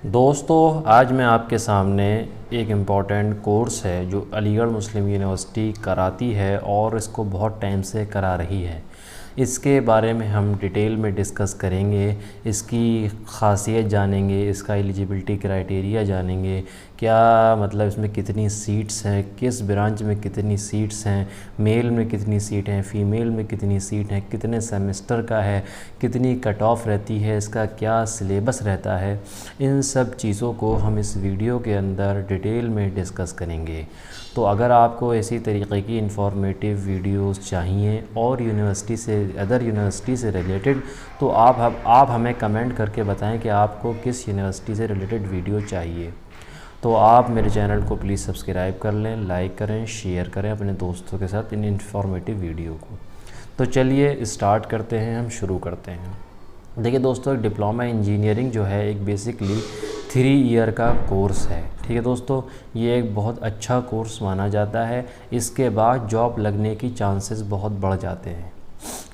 दोस्तों, आज मैं आपके सामने एक इम्पॉर्टेंट कोर्स है जो अलीगढ़ मुस्लिम यूनिवर्सिटी कराती है और इसको बहुत टाइम से करा रही है। इसके बारे में हम डिटेल में डिस्कस करेंगे, इसकी ख़ासियत जानेंगे, इसका एलिजिबिलिटी क्राइटेरिया जानेंगे, क्या मतलब इसमें कितनी सीट्स हैं, किस ब्रांच में कितनी सीट्स हैं, मेल में कितनी सीट हैं, फ़ीमेल में कितनी सीट हैं, कितने सेमेस्टर का है, कितनी कट ऑफ रहती है, इसका क्या सिलेबस रहता है। इन सब चीज़ों को हम इस वीडियो के अंदर डिटेल में डिस्कस करेंगे। तो अगर आपको इसी तरीक़े की इंफॉर्मेटिव वीडियोस चाहिए और अदर यूनिवर्सिटी से रिलेटेड, तो आप हमें कमेंट करके बताएं कि आपको किस यूनिवर्सिटी से रिलेटेड वीडियो चाहिए। तो आप मेरे चैनल को प्लीज़ सब्सक्राइब कर लें, लाइक करें, शेयर करें अपने दोस्तों के साथ इन इंफॉर्मेटिव वीडियो को। तो चलिए स्टार्ट करते हैं, हम शुरू करते हैं। देखिए दोस्तों, डिप्लोमा इंजीनियरिंग जो है एक बेसिकली 3 ईयर का कोर्स है। ठीक है दोस्तों, ये एक बहुत अच्छा कोर्स माना जाता है। इसके बाद जॉब लगने की चांसेस बहुत बढ़ जाते हैं।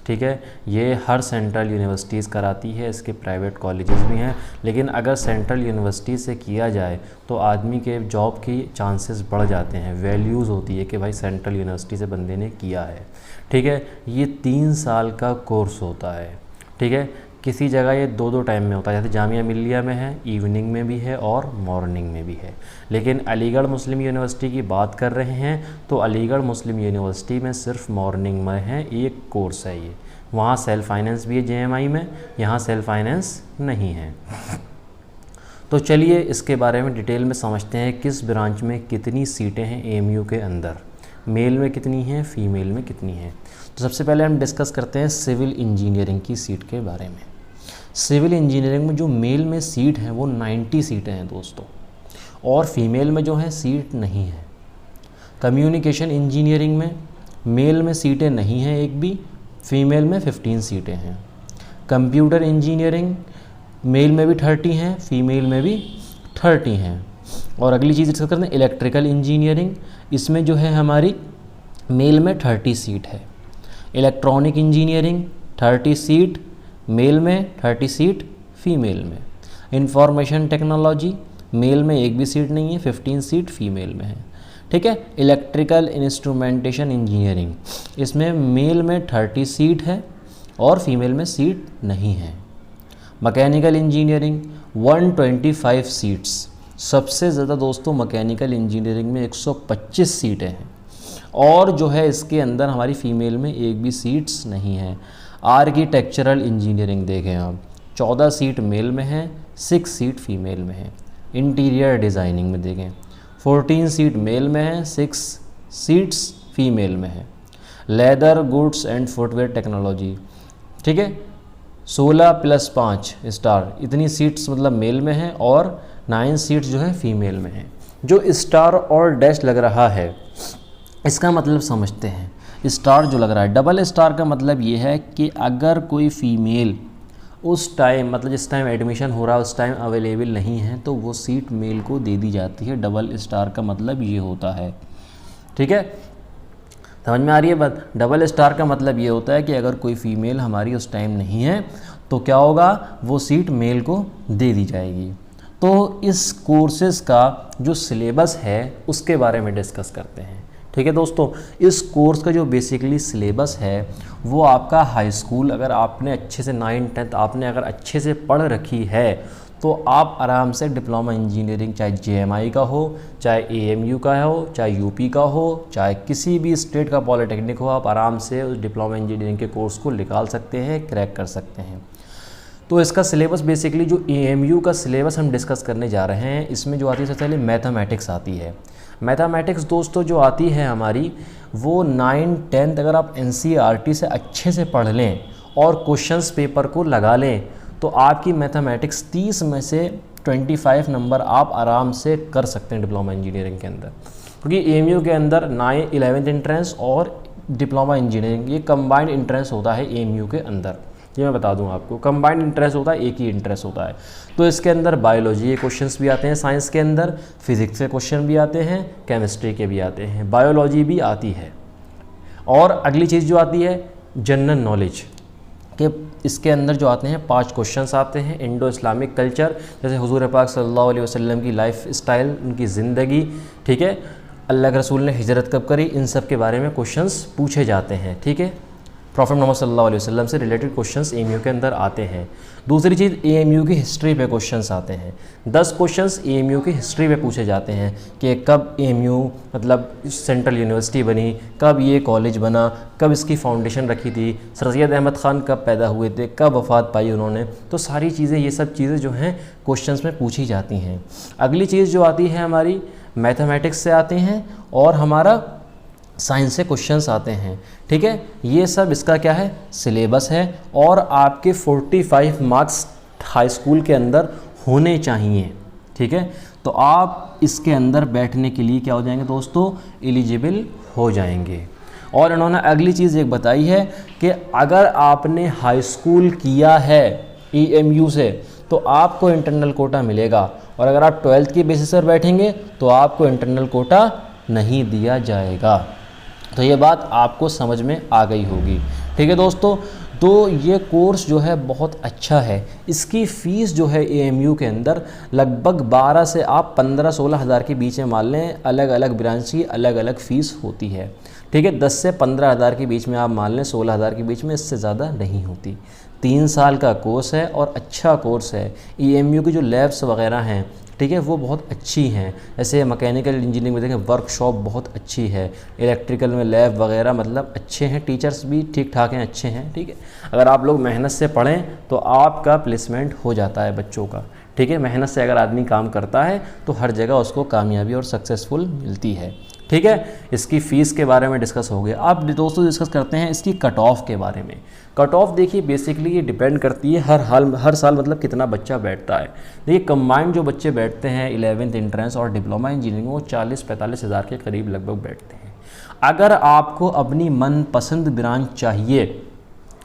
ठीक है, ये हर सेंट्रल यूनिवर्सिटीज़ कराती है, इसके प्राइवेट कॉलेजेस भी हैं, लेकिन अगर सेंट्रल यूनिवर्सिटी से किया जाए तो आदमी के जॉब की चांसेस बढ़ जाते हैं। वैल्यूज़ होती है कि भाई सेंट्रल यूनिवर्सिटी से बंदे ने किया है। ठीक है, ये 3 साल का कोर्स होता है। ठीक है, किसी जगह ये 2 टाइम में होता है, जैसे जामिया मिल्लिया में है, इवनिंग में भी है और मॉर्निंग में भी है। लेकिन अलीगढ़ मुस्लिम यूनिवर्सिटी की बात कर रहे हैं तो अलीगढ़ मुस्लिम यूनिवर्सिटी में सिर्फ मॉर्निंग में है, एक कोर्स है ये। वहाँ सेल्फ फाइनेंस भी है JMI में, यहाँ सेल्फ फाइनेंस नहीं है। तो चलिए इसके बारे में डिटेल में समझते हैं, किस ब्रांच में कितनी सीटें हैं AMU के अंदर, मेल में कितनी हैं, फ़ीमेल में कितनी हैं। तो सबसे पहले हम डिस्कस करते हैं सिविल इंजीनियरिंग की सीट के बारे में। सिविल इंजीनियरिंग में जो मेल में सीट हैं वो 90 सीटें हैं दोस्तों, और फीमेल में जो है सीट नहीं है। कम्युनिकेशन इंजीनियरिंग में मेल में सीटें नहीं हैं एक भी, फ़ीमेल में 15 सीटें हैं। कंप्यूटर इंजीनियरिंग मेल में भी 30 हैं, फ़ीमेल में भी 30 हैं। और अगली चीज़ डिस्कस करते हैं इलेक्ट्रिकल इंजीनियरिंग। इसमें जो है हमारी मेल में 30 सीट है। इलेक्ट्रॉनिक इंजीनियरिंग 30 सीट मेल में, 30 सीट फ़ीमेल में। इंफॉर्मेशन टेक्नोलॉजी मेल में एक भी सीट नहीं है, 15 सीट फ़ीमेल में है। ठीक है, इलेक्ट्रिकल इंस्ट्रूमेंटेशन इंजीनियरिंग, इसमें मेल में 30 सीट है और फीमेल में सीट नहीं है। मैकेनिकल इंजीनियरिंग 125 सीट्स, सबसे ज़्यादा दोस्तों मैकेनिकल इंजीनियरिंग में 125 सीटें हैं, और जो है इसके अंदर हमारी फ़ीमेल में एक भी सीट्स नहीं है। आर्किटेक्चरल इंजीनियरिंग देखें आप, 14 सीट मेल में है, 6 सीट फीमेल में है। इंटीरियर डिज़ाइनिंग में देखें 14 सीट मेल में है, 6 सीट्स फीमेल में है। Leather goods and footwear technology, ठीक है, 16 + 5 स्टार, इतनी सीट्स मतलब मेल में है और 9 सीट्स जो है फीमेल में है। जो स्टार और डैश लग रहा है इसका मतलब समझते हैं। स्टार जो लग रहा है, डबल स्टार का मतलब ये है कि अगर कोई फ़ीमेल उस टाइम मतलब जिस टाइम एडमिशन हो रहा है उस टाइम अवेलेबल नहीं है तो वो सीट मेल को दे दी जाती है। डबल स्टार का मतलब ये होता है। ठीक है, समझ में आ रही है बात। डबल स्टार का मतलब ये होता है कि अगर कोई फ़ीमेल हमारी उस टाइम नहीं है तो क्या होगा, वो सीट मेल को दे दी जाएगी। तो इस कोर्सेज़ का जो सिलेबस है उसके बारे में डिस्कस करते हैं। ठीक है दोस्तों, इस कोर्स का जो बेसिकली सिलेबस है वो आपका हाई स्कूल, अगर आपने अच्छे से 9th 10th आपने अगर अच्छे से पढ़ रखी है तो आप आराम से डिप्लोमा इंजीनियरिंग, चाहे JMI का हो, चाहे AMU का हो, चाहे UP का हो, चाहे किसी भी स्टेट का पॉलिटेक्निक हो, आप आराम से उस डिप्लोमा इंजीनियरिंग के कोर्स को निकाल सकते हैं, क्रैक कर सकते हैं। तो इसका सिलेबस बेसिकली जो AMU का सिलेबस हम डिस्कस करने जा रहे हैं, इसमें जो आती है सबसे पहले मैथमेटिक्स आती है। मैथमेटिक्स दोस्तों जो आती है हमारी वो 9th 10th अगर आप NCERT से अच्छे से पढ़ लें और क्वेश्चंस पेपर को लगा लें तो आपकी मैथमेटिक्स 30 में से 25 नंबर आप आराम से कर सकते हैं डिप्लोमा इंजीनियरिंग के अंदर। क्योंकि AMU के अंदर 11th एंट्रेंस और डिप्लोमा इंजीनियरिंग ये कंबाइंड एंट्रेंस होता है AMU के अंदर। ये मैं बता दूं आपको, कंबाइंड इंटरेस्ट होता है, एक ही इंटरेस्ट होता है। तो इसके अंदर बायोलॉजी के क्वेश्चंस भी आते हैं, साइंस के अंदर फिजिक्स के क्वेश्चन भी आते हैं, केमिस्ट्री के भी आते हैं, बायोलॉजी भी आती है। और अगली चीज़ जो आती है जनरल नॉलेज, कि इसके अंदर जो आते हैं 5 क्वेश्चंस आते हैं। इंडो इस्लामिक कल्चर, जैसे हुजूर पाक सल्लल्लाहु अलैहि वसल्लम की लाइफ स्टाइल, उनकी ज़िंदगी, ठीक है, अल्लाह के रसूल ने हिजरत कब करी, इन सब के बारे में क्वेश्चंस पूछे जाते हैं, ठीक है। प्रॉफेट मोहम्मद सल्लल्लाहु अलैहि वसल्लम से रिलेटेड क्वेश्चंस एएमयू के अंदर आते हैं। दूसरी चीज़, एएमयू की हिस्ट्री पे क्वेश्चंस आते हैं। 10 क्वेश्चंस एएमयू की हिस्ट्री पे पूछे जाते हैं कि कब एएमयू मतलब सेंट्रल यूनिवर्सिटी बनी, कब ये कॉलेज बना, कब इसकी फाउंडेशन रखी थी, सर सैयद अहमद ख़ान कब पैदा हुए थे, कब वफ़ात पाई उन्होंने। तो सारी चीज़ें, ये सब चीज़ें जो हैं क्वेश्चंस में पूछी जाती हैं। अगली चीज़ जो आती है हमारी मैथमेटिक्स से आते हैं और हमारा साइंस से क्वेश्चंस आते हैं, ठीक है। ये सब इसका क्या है, सिलेबस है और आपके 45 मार्क्स हाई स्कूल के अंदर होने चाहिए, ठीक है। तो आप इसके अंदर बैठने के लिए क्या हो जाएंगे दोस्तों, एलिजिबल हो जाएंगे। और इन्होंने अगली चीज़ एक बताई है कि अगर आपने हाई स्कूल किया है एएमयू से तो आपको इंटरनल कोटा मिलेगा, और अगर आप 12th की बेसिस पर बैठेंगे तो आपको इंटरनल कोटा नहीं दिया जाएगा। तो ये बात आपको समझ में आ गई होगी, ठीक है दोस्तों। तो ये कोर्स जो है बहुत अच्छा है। इसकी फ़ीस जो है एएमयू के अंदर लगभग 12 से आप 15-16 हज़ार के बीच में मान लें। अलग अलग ब्रांच की अलग अलग फ़ीस होती है, ठीक है। 10 से 15 हज़ार के बीच में आप मान लें, 16 हज़ार के बीच में, इससे ज़्यादा नहीं होती। 3 साल का कोर्स है और अच्छा कोर्स है। एएमयू की जो लैब्स वगैरह हैं, ठीक है, वो बहुत अच्छी हैं। ऐसे मैकेनिकल इंजीनियरिंग में देखें वर्कशॉप बहुत अच्छी है, इलेक्ट्रिकल में लैब वगैरह मतलब अच्छे हैं, टीचर्स भी ठीक ठाक हैं, अच्छे हैं, ठीक है। अगर आप लोग मेहनत से पढ़ें तो आपका प्लेसमेंट हो जाता है बच्चों का, ठीक है। मेहनत से अगर आदमी काम करता है तो हर जगह उसको कामयाबी और सक्सेसफुल मिलती है, ठीक है। इसकी फ़ीस के बारे में डिस्कस हो गया। अब दोस्तों डिस्कस करते हैं इसकी कट ऑफ के बारे में। कट ऑफ देखिए बेसिकली ये डिपेंड करती है हर साल मतलब कितना बच्चा बैठता है। देखिए कंबाइंड जो बच्चे बैठते हैं 11th एंट्रेंस और डिप्लोमा इंजीनियरिंग, वो 40-45 हज़ार के करीब लगभग बैठते हैं। अगर आपको अपनी मनपसंद ब्रांच चाहिए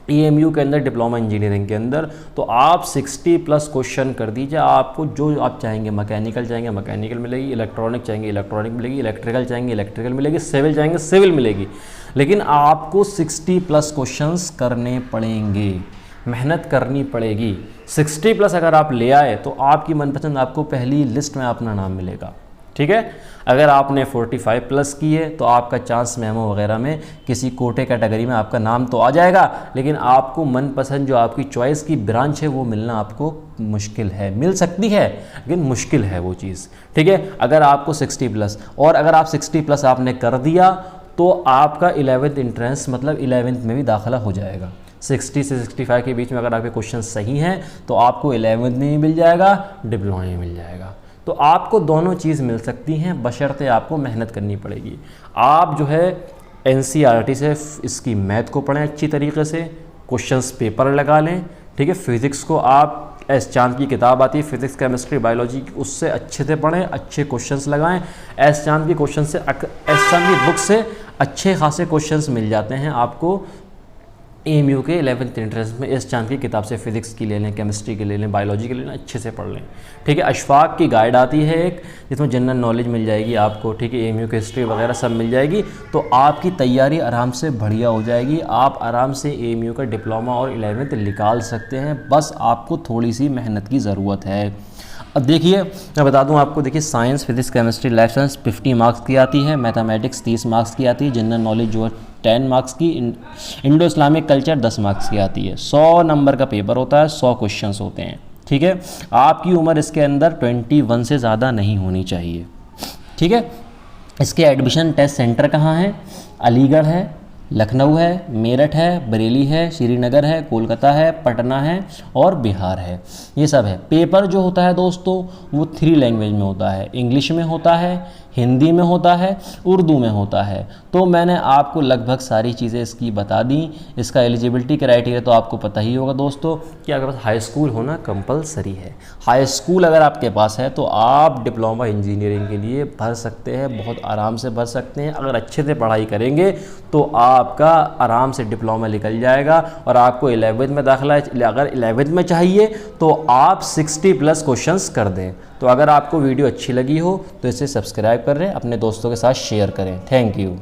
एएमयू के अंदर डिप्लोमा इंजीनियरिंग के अंदर, तो आप 60+ क्वेश्चन कर दीजिए। आपको जो आप चाहेंगे, मैकेनिकल चाहेंगे मैकेनिकल मिलेगी, इलेक्ट्रॉनिक चाहेंगे इलेक्ट्रॉनिक मिलेगी, इलेक्ट्रिकल चाहेंगे इलेक्ट्रिकल मिलेगी, सिविल चाहेंगे सिविल मिलेगी। लेकिन आपको 60+ क्वेश्चंस करने पड़ेंगे, मेहनत करनी पड़ेगी। 60+ अगर आप ले आए तो आपकी मनपसंद आपको पहली लिस्ट में अपना नाम मिलेगा, ठीक है। अगर आपने 45+ की है तो आपका चांस मेमो वगैरह में किसी कोटे कैटेगरी में आपका नाम तो आ जाएगा, लेकिन आपको मनपसंद जो आपकी चॉइस की ब्रांच है वो मिलना आपको मुश्किल है। मिल सकती है लेकिन मुश्किल है वो चीज़, ठीक है। अगर आपको 60+ और अगर आप 60+ आपने कर दिया तो आपका 11th एंट्रेंस मतलब 11th में भी दाखिला हो जाएगा। 60 से 65 के बीच में अगर आपके क्वेश्चन सही हैं तो आपको 11th में भी मिल जाएगा, डिप्लोमा में मिल जाएगा। तो आपको दोनों चीज़ मिल सकती हैं, बशर्ते आपको मेहनत करनी पड़ेगी। आप जो है एनसीईआरटी से इसकी मैथ को पढ़ें अच्छी तरीके से, क्वेश्चंस पेपर लगा लें, ठीक है। फिज़िक्स को आप एस चांद की किताब आती है फिज़िक्स केमिस्ट्री बायोलॉजी, उससे अच्छे से पढ़ें, अच्छे क्वेश्चंस लगाएं। एस चांद की क्वेश्चन से, एस चांद की बुक से अच्छे खासे क्वेश्चंस मिल जाते हैं आपको। एएमयू के 11th एंट्रेंस में एस चांद की किताब से फिज़िक्स की ले लें, केमिस्ट्री की ले लें, बायोलॉजी की ले लें, अच्छे से पढ़ लें, ठीक है। अशफाक की गाइड आती है एक, जिसमें जनरल नॉलेज मिल जाएगी आपको, ठीक है। एएमयू की हिस्ट्री वगैरह सब मिल जाएगी, तो आपकी तैयारी आराम से बढ़िया हो जाएगी। आप आराम से एएमयू का डिप्लोमा और 11th निकाल सकते हैं, बस आपको थोड़ी सी मेहनत की ज़रूरत है। अब देखिए मैं बता दूं आपको, देखिए science physics chemistry life science 50 marks की आती है, मैथमेटिक्स 30 मार्क्स की आती है, जनरल नॉलेज जो है 10 मार्क्स की, इंडो इस्लामिक कल्चर 10 मार्क्स की आती है। 100 नंबर का पेपर होता है, 100 क्वेश्चंस होते हैं, ठीक है। आपकी उम्र इसके अंदर 21 से ज़्यादा नहीं होनी चाहिए, ठीक है। इसके एडमिशन टेस्ट सेंटर कहाँ है? अलीगढ़ है, लखनऊ है, मेरठ है, बरेली है, श्रीनगर है, कोलकाता है, पटना है और बिहार है, ये सब है। पेपर जो होता है दोस्तों वो 3 लैंग्वेज में होता है, इंग्लिश में होता है, हिंदी में होता है, उर्दू में होता है। तो मैंने आपको लगभग सारी चीज़ें इसकी बता दी। इसका एलिजिबिलिटी क्राइटेरिया तो आपको पता ही होगा दोस्तों कि आपके पास हाई स्कूल होना कंपलसरी है। हाई स्कूल अगर आपके पास है तो आप डिप्लोमा इंजीनियरिंग के लिए भर सकते हैं, बहुत आराम से भर सकते हैं। अगर अच्छे से पढ़ाई करेंगे तो आपका आराम से डिप्लोमा निकल जाएगा और आपको 11th में दाखिला, अगर 11th में चाहिए तो आप 60+ क्वेश्चंस कर दें। तो अगर आपको वीडियो अच्छी लगी हो तो इसे सब्सक्राइब करें, अपने दोस्तों के साथ शेयर करें। Thank you.